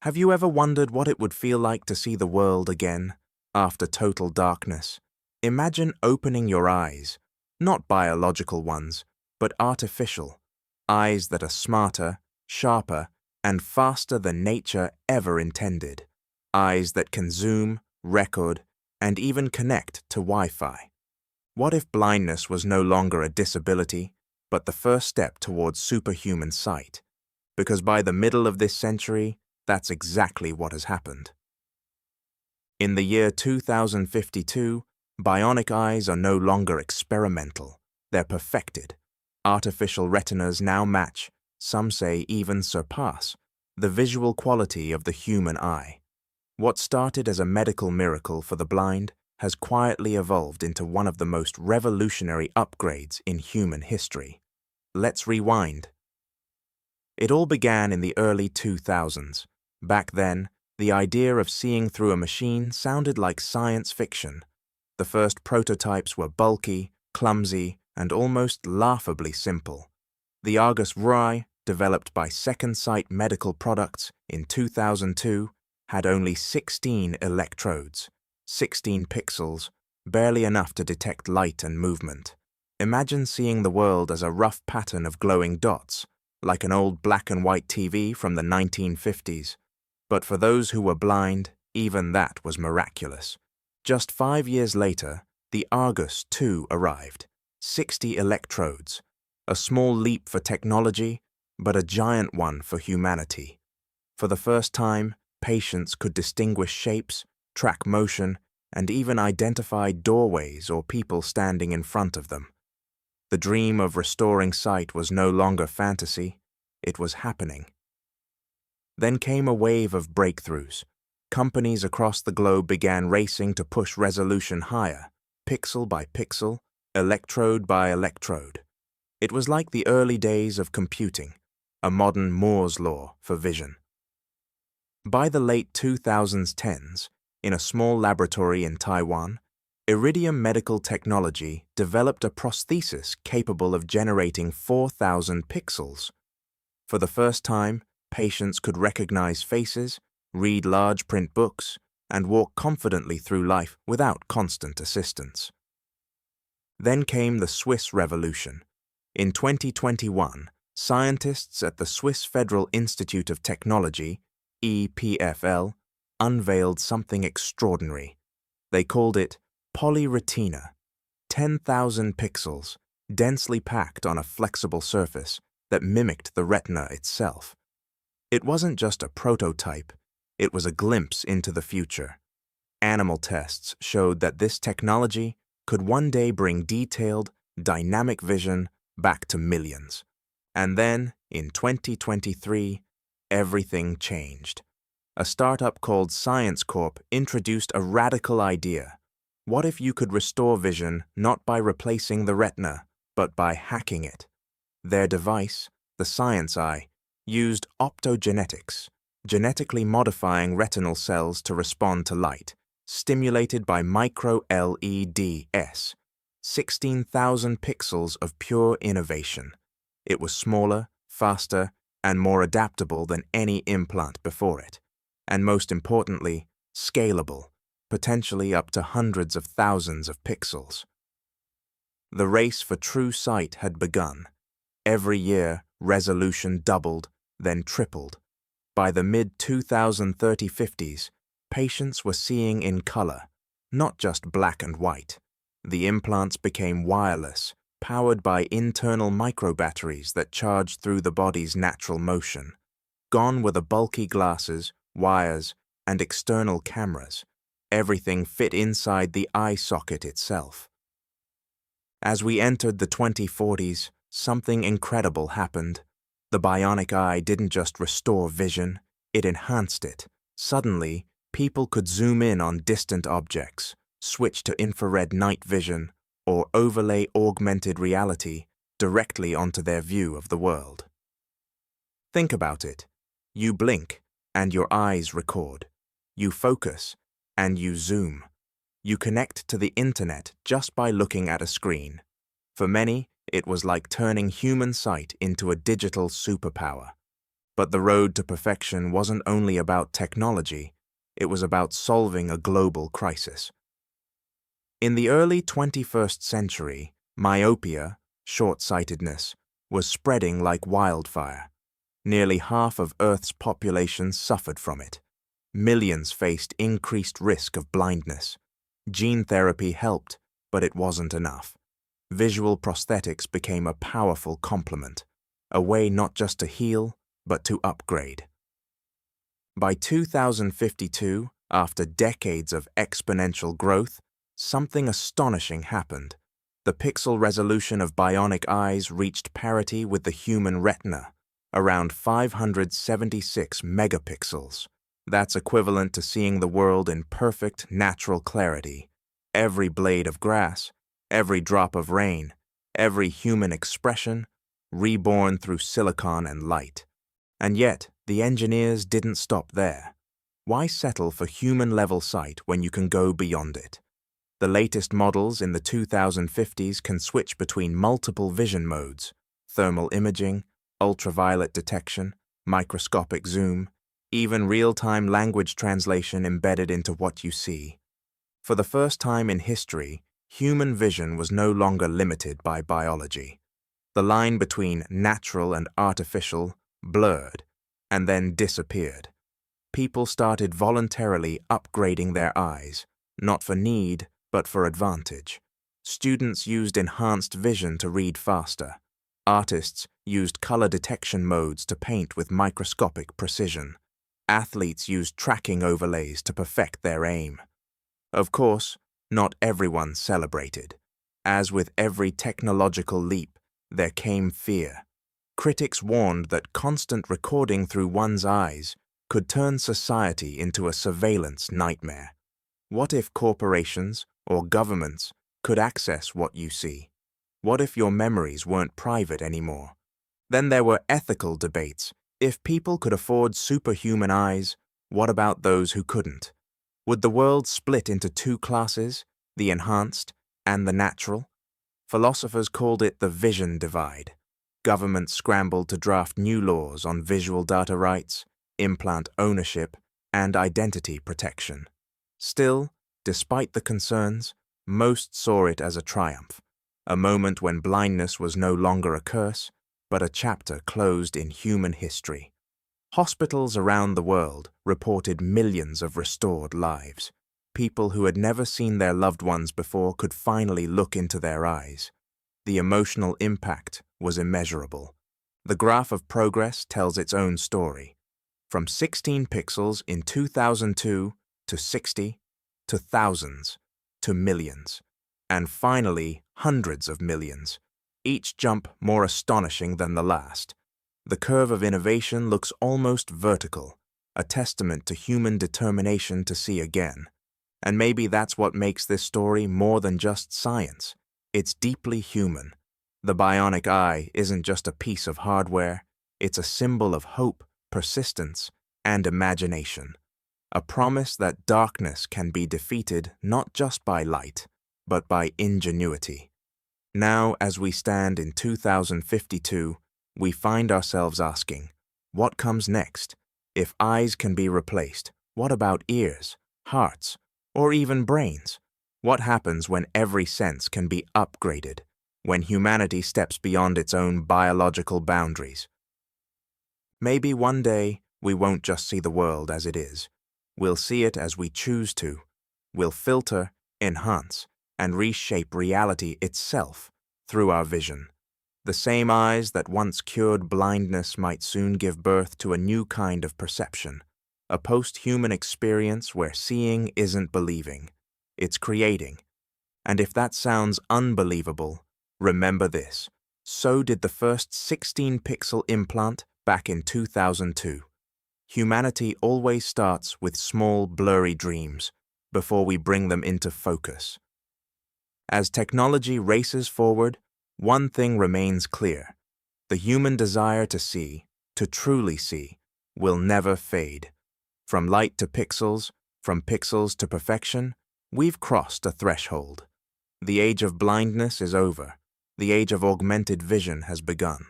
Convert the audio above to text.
Have you ever wondered what it would feel like to see the world again after total darkness? Imagine opening your eyes, not biological ones, but artificial, eyes that are smarter, sharper, and faster than nature ever intended, eyes that can zoom, record, and even connect to Wi-Fi. What if blindness was no longer a disability, but the first step towards superhuman sight? Because by the middle of this century, that's exactly what has happened. In the year 2052, bionic eyes are no longer experimental, they're perfected. Artificial retinas now match, some say even surpass, the visual quality of the human eye. What started as a medical miracle for the blind has quietly evolved into one of the most revolutionary upgrades in human history. Let's rewind. It all began in the early 2000s. Back then, the idea of seeing through a machine sounded like science fiction. The first prototypes were bulky, clumsy, and almost laughably simple. The Argus Rai, developed by Second Sight Medical Products in 2002, had only 16 electrodes, 16 pixels, barely enough to detect light and movement. Imagine seeing the world as a rough pattern of glowing dots, like an old black and white TV from the 1950s. But for those who were blind, even that was miraculous. Just 5 years later, the Argus 2 arrived, 60 electrodes, a small leap for technology, but a giant one for humanity. For the first time, patients could distinguish shapes, track motion, and even identify doorways or people standing in front of them. The dream of restoring sight was no longer fantasy, it was happening. Then came a wave of breakthroughs. Companies across the globe began racing to push resolution higher, pixel by pixel, electrode by electrode. It was like the early days of computing, a modern Moore's law for vision. By the late 2010s, in a small laboratory in Taiwan, Iridium Medical Technology developed a prosthesis capable of generating 4,000 pixels. For the first time, patients could recognize faces, read large print books, and walk confidently through life without constant assistance. Then came the Swiss Revolution. In 2021, scientists at the Swiss Federal Institute of Technology, EPFL, unveiled something extraordinary. They called it polyretina, 10,000 pixels, densely packed on a flexible surface that mimicked the retina itself. It wasn't just a prototype, it was a glimpse into the future. Animal tests showed that this technology could one day bring detailed, dynamic vision back to millions. And then, in 2023, everything changed. A startup called Science Corp introduced a radical idea. What if you could restore vision not by replacing the retina, but by hacking it? Their device, the Science Eye, used optogenetics, genetically modifying retinal cells to respond to light, stimulated by micro-LEDs, 16,000 pixels of pure innovation. It was smaller, faster, and more adaptable than any implant before it, and most importantly, scalable, potentially up to hundreds of thousands of pixels. The race for true sight had begun. Every year, resolution doubled, then tripled. By the mid-2030-50s, patients were seeing in color, not just black and white. The implants became wireless, powered by internal microbatteries that charged through the body's natural motion. Gone were the bulky glasses, wires, and external cameras. Everything fit inside the eye socket itself. As we entered the 2040s, something incredible happened. The bionic eye didn't just restore vision, it enhanced it. Suddenly, people could zoom in on distant objects, switch to infrared night vision, or overlay augmented reality directly onto their view of the world. Think about it. You blink, and your eyes record. You focus, and you zoom. You connect to the internet just by looking at a screen. For many, it was like turning human sight into a digital superpower. But the road to perfection wasn't only about technology, it was about solving a global crisis. In the early 21st century, myopia, short-sightedness, was spreading like wildfire. Nearly half of Earth's population suffered from it. Millions faced increased risk of blindness. Gene therapy helped, but it wasn't enough. Visual prosthetics became a powerful complement, a way not just to heal, but to upgrade. By 2052, after decades of exponential growth, something astonishing happened. The pixel resolution of bionic eyes reached parity with the human retina, around 576 megapixels. That's equivalent to seeing the world in perfect natural clarity. Every blade of grass, every drop of rain, every human expression, reborn through silicon and light. And yet, the engineers didn't stop there. Why settle for human-level sight when you can go beyond it? The latest models in the 2050s can switch between multiple vision modes: thermal imaging, ultraviolet detection, microscopic zoom, even real-time language translation embedded into what you see. For the first time in history, human vision was no longer limited by biology. The line between natural and artificial blurred and then disappeared. People started voluntarily upgrading their eyes, not for need, but for advantage. Students used enhanced vision to read faster. Artists used color detection modes to paint with microscopic precision. Athletes used tracking overlays to perfect their aim. Of course, not everyone celebrated. As with every technological leap, there came fear. Critics warned that constant recording through one's eyes could turn society into a surveillance nightmare. What if corporations or governments could access what you see? What if your memories weren't private anymore? Then there were ethical debates. If people could afford superhuman eyes, what about those who couldn't? Would the world split into two classes, the enhanced and the natural? Philosophers called it the vision divide. Governments scrambled to draft new laws on visual data rights, implant ownership, and identity protection. Still, despite the concerns, most saw it as a triumph, a moment when blindness was no longer a curse, but a chapter closed in human history. Hospitals around the world reported millions of restored lives. People who had never seen their loved ones before could finally look into their eyes. The emotional impact was immeasurable. The graph of progress tells its own story. From 16 pixels in 2002 to 60, to thousands, to millions, and finally hundreds of millions, each jump more astonishing than the last. The curve of innovation looks almost vertical, a testament to human determination to see again. And maybe that's what makes this story more than just science. It's deeply human. The bionic eye isn't just a piece of hardware, it's a symbol of hope, persistence, and imagination. A promise that darkness can be defeated not just by light, but by ingenuity. Now, as we stand in 2052, we find ourselves asking, what comes next? If eyes can be replaced, what about ears, hearts, or even brains? What happens when every sense can be upgraded, when humanity steps beyond its own biological boundaries? Maybe one day we won't just see the world as it is. We'll see it as we choose to. We'll filter, enhance, and reshape reality itself through our vision. The same eyes that once cured blindness might soon give birth to a new kind of perception, a post-human experience where seeing isn't believing, it's creating. And if that sounds unbelievable, remember this: so did the first 16-pixel implant back in 2002. Humanity always starts with small, blurry dreams before we bring them into focus. As technology races forward, one thing remains clear: the human desire to see, to truly see, will never fade. From light to pixels, from pixels to perfection, we've crossed a threshold. The age of blindness is over. The age of augmented vision has begun.